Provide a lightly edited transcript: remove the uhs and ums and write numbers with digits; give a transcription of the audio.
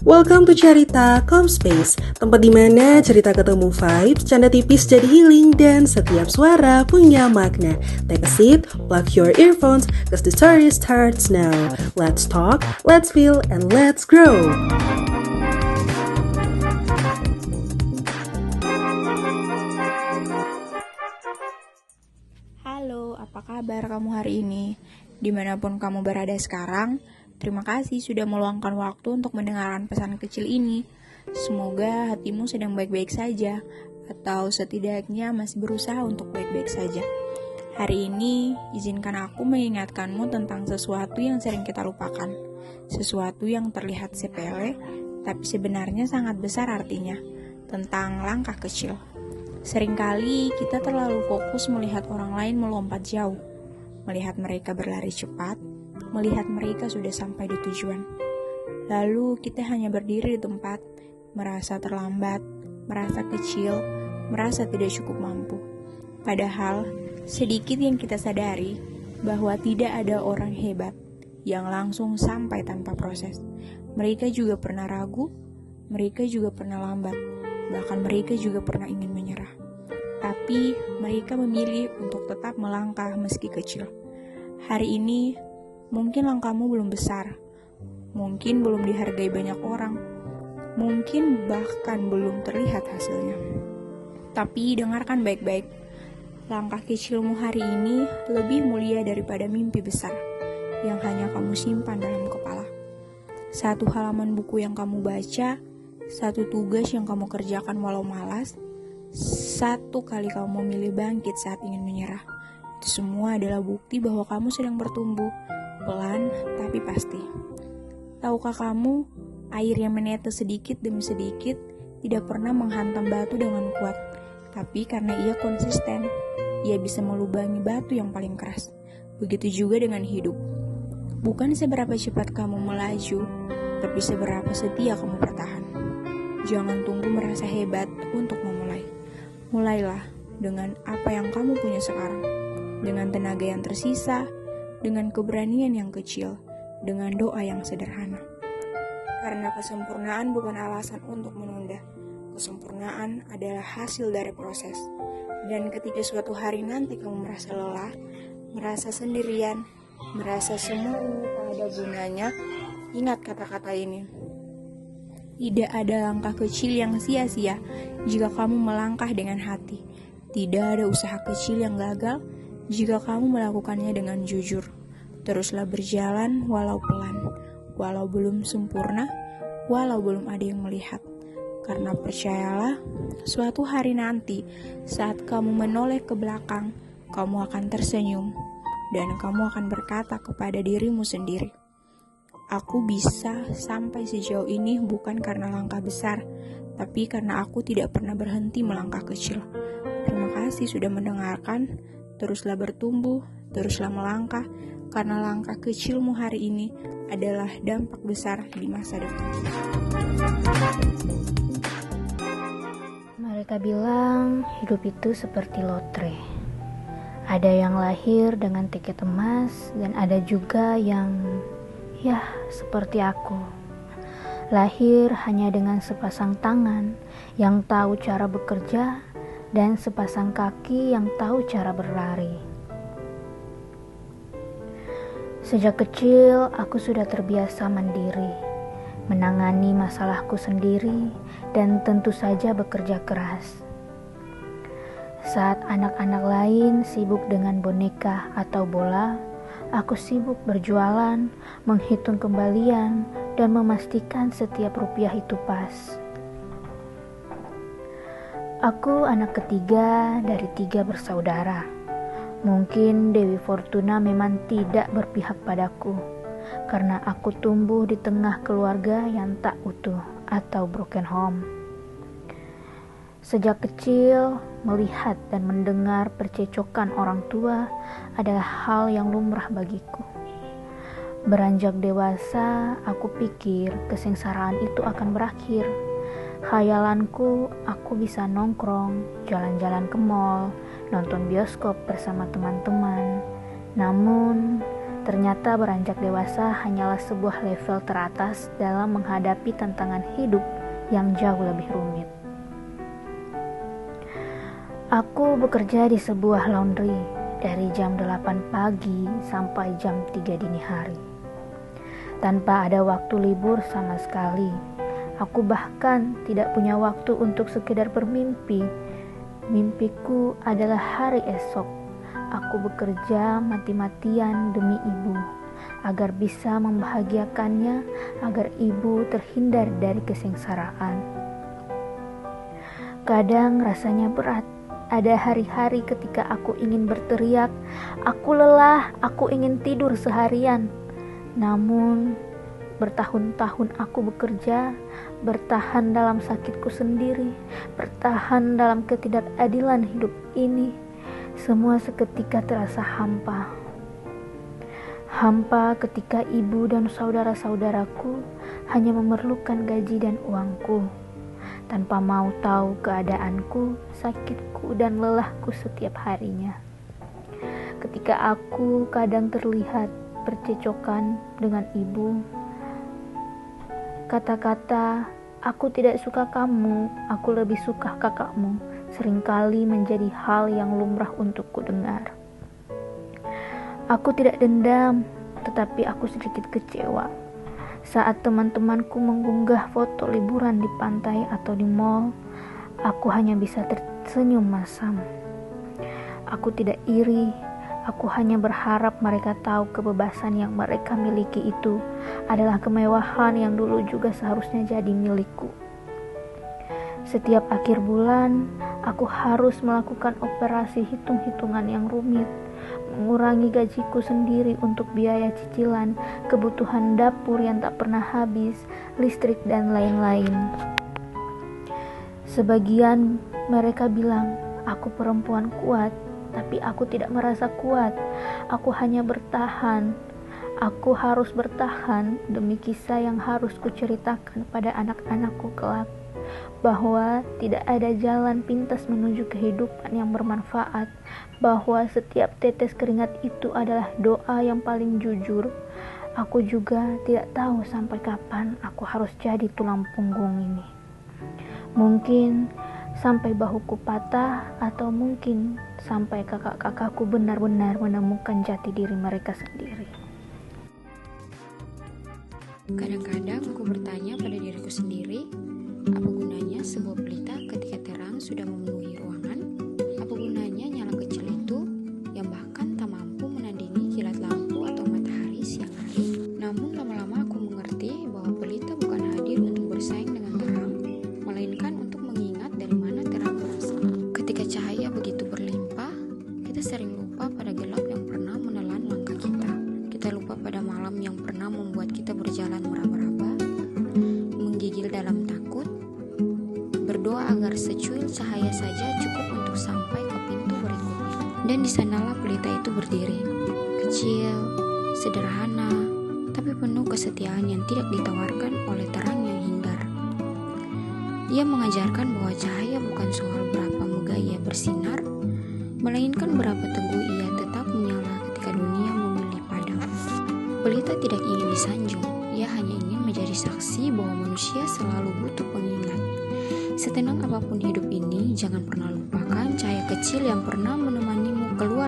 Welcome to Cerita Comspace, tempat dimana cerita ketemu vibes, canda tipis jadi healing, dan setiap suara punya makna. Take a seat, plug your earphones, cause the story starts now. Let's talk, let's feel, and let's grow. Halo, apa kabar kamu hari ini? Dimanapun kamu berada sekarang, terima kasih sudah meluangkan waktu untuk mendengarkan pesan kecil ini. Semoga hatimu sedang baik-baik saja, atau setidaknya masih berusaha untuk baik-baik saja. Hari ini, izinkan aku mengingatkanmu tentang sesuatu yang sering kita lupakan. Sesuatu yang terlihat sepele, tapi sebenarnya sangat besar artinya. Tentang langkah kecil. Seringkali kita terlalu fokus melihat orang lain melompat jauh, melihat mereka berlari cepat, melihat mereka sudah sampai di tujuan. Lalu kita hanya berdiri di tempat, merasa terlambat, merasa kecil, merasa tidak cukup mampu. Padahal, sedikit yang kita sadari bahwa tidak ada orang hebat yang langsung sampai tanpa proses. Mereka juga pernah ragu, mereka juga pernah lambat, bahkan mereka juga pernah ingin menyerah. Tapi mereka memilih untuk tetap melangkah meski kecil. Hari ini, mungkin langkahmu belum besar, mungkin belum dihargai banyak orang, mungkin bahkan belum terlihat hasilnya. Tapi dengarkan baik-baik, langkah kecilmu hari ini lebih mulia daripada mimpi besar yang hanya kamu simpan dalam kepala. Satu halaman buku yang kamu baca, satu tugas yang kamu kerjakan walau malas, satu kali kamu memilih bangkit saat ingin menyerah. Itu semua adalah bukti bahwa kamu sedang bertumbuh, pelan tapi pasti. Tahukah kamu, air yang menetes sedikit demi sedikit tidak pernah menghantam batu dengan kuat, tapi karena ia konsisten, ia bisa melubangi batu yang paling keras. Begitu juga dengan hidup. Bukan seberapa cepat kamu melaju, tapi seberapa setia kamu bertahan. Jangan tunggu merasa hebat untuk memulai. Mulailah dengan apa yang kamu punya sekarang, dengan tenaga yang tersisa, dengan keberanian yang kecil, dengan doa yang sederhana. Karena kesempurnaan bukan alasan untuk menunda. Kesempurnaan adalah hasil dari proses. Dan ketika suatu hari nanti kamu merasa lelah, merasa sendirian, merasa semua ini tak ada gunanya, ingat kata-kata ini. Tidak ada langkah kecil yang sia-sia jika kamu melangkah dengan hati. Tidak ada usaha kecil yang gagal jika kamu melakukannya dengan jujur. Teruslah berjalan walau pelan, walau belum sempurna, walau belum ada yang melihat. Karena percayalah, suatu hari nanti saat kamu menoleh ke belakang, kamu akan tersenyum dan kamu akan berkata kepada dirimu sendiri, aku bisa sampai sejauh ini bukan karena langkah besar, tapi karena aku tidak pernah berhenti melangkah kecil. Terima kasih sudah mendengarkan. Teruslah bertumbuh, teruslah melangkah, karena langkah kecilmu hari ini adalah dampak besar di masa depan. Mereka bilang hidup itu seperti lotre. Ada yang lahir dengan tiket emas dan ada juga yang seperti aku, lahir hanya dengan sepasang tangan yang tahu cara bekerja dan sepasang kaki yang tahu cara berlari. Sejak kecil, aku sudah terbiasa mandiri, menangani masalahku sendiri, dan tentu saja bekerja keras. Saat anak-anak lain sibuk dengan boneka atau bola, aku sibuk berjualan, menghitung kembalian, dan memastikan setiap rupiah itu pas. Aku anak ketiga dari 3 bersaudara. Mungkin Dewi Fortuna memang tidak berpihak padaku, karena aku tumbuh di tengah keluarga yang tak utuh atau broken home. Sejak kecil, melihat dan mendengar percecokan orang tua adalah hal yang lumrah bagiku. Beranjak dewasa, aku pikir kesengsaraan itu akan berakhir. Khayalanku, aku bisa nongkrong, jalan-jalan ke mall, nonton bioskop bersama teman-teman. Namun, Ternyata beranjak dewasa hanyalah sebuah level teratas dalam menghadapi tantangan hidup yang jauh lebih rumit. Aku bekerja di sebuah laundry dari jam 8 pagi sampai jam 3 dini hari. Tanpa ada waktu libur sama sekali. Aku bahkan tidak punya waktu untuk sekedar bermimpi. Mimpiku adalah hari esok. Aku bekerja mati-matian demi ibu, agar bisa membahagiakannya, agar ibu terhindar dari kesengsaraan. Kadang rasanya berat. Ada hari-hari ketika aku ingin berteriak, aku lelah, aku ingin tidur seharian. Namun, bertahun-tahun aku bekerja, bertahan dalam sakitku sendiri, bertahan dalam ketidakadilan hidup ini. Semua seketika terasa hampa. Hampa ketika ibu dan saudara-saudaraku hanya memerlukan gaji dan uangku, tanpa mau tahu keadaanku, sakitku, dan lelahku setiap harinya. Ketika aku kadang terlihat bercecokan dengan ibu, kata-kata, "Aku tidak suka kamu, aku lebih suka kakakmu," seringkali menjadi hal yang lumrah untukku dengar. Aku tidak dendam, tetapi aku sedikit kecewa saat teman-temanku mengunggah foto liburan di pantai atau di mall. Aku hanya bisa tersenyum masam. Aku tidak iri, aku hanya berharap mereka tahu kebebasan yang mereka miliki itu adalah kemewahan yang dulu juga seharusnya jadi milikku. Setiap akhir bulan, aku harus melakukan operasi hitung-hitungan yang rumit, mengurangi gajiku sendiri untuk biaya cicilan, kebutuhan dapur yang tak pernah habis, listrik, dan lain-lain. Sebagian mereka bilang, aku perempuan kuat, tapi aku tidak merasa kuat. Aku hanya bertahan. Aku harus bertahan demi kisah yang harus kuceritakan pada anak-anakku kelak, bahwa tidak ada jalan pintas menuju kehidupan yang bermanfaat, bahwa setiap tetes keringat itu adalah doa yang paling jujur. Aku juga tidak tahu sampai kapan aku harus jadi tulang punggung ini. Mungkin sampai bahuku patah, atau mungkin sampai kakak-kakakku benar-benar menemukan jati diri mereka sendiri. Kadang-kadang aku bertanya pada diriku sendiri, apa gunanya sebuah pelita ketika terang sudah memenuhi ruangan? Apa gunanya nyala kecil itu yang bahkan tak mampu menandingi kilat lampu atau matahari siang hari? Namun lama-lama aku mengerti bahwa pelita bukan hadir untuk bersaing dengan terang, melainkan untuk mengingat dari mana terang berasal. Ketika cahaya begitu berlimpah, kita sering lupa pada gelap yang pernah menelan langkah kita. Kita lupa pada malam yang pernah membuat kita berjalan meraba-raba, menggigil dalam takut, berdoa agar secuil cahaya saja cukup untuk sampai ke pintu berikutnya. Dan di sanalah pelita itu berdiri, kecil, sederhana, tapi penuh kesetiaan yang tidak ditawarkan oleh terang yang hingar. Ia mengajarkan bahwa cahaya bukan soal berapa megah ia bersinar, melainkan berapa teguh ia tetap menyala ketika dunia memilih padam. Pelita tidak ingin disanjung, ia hanya ingin menjadi saksi bahwa manusia selalu butuh pengingat. Setenang apapun hidup ini, jangan pernah lupakan cahaya kecil yang pernah menemanimu keluar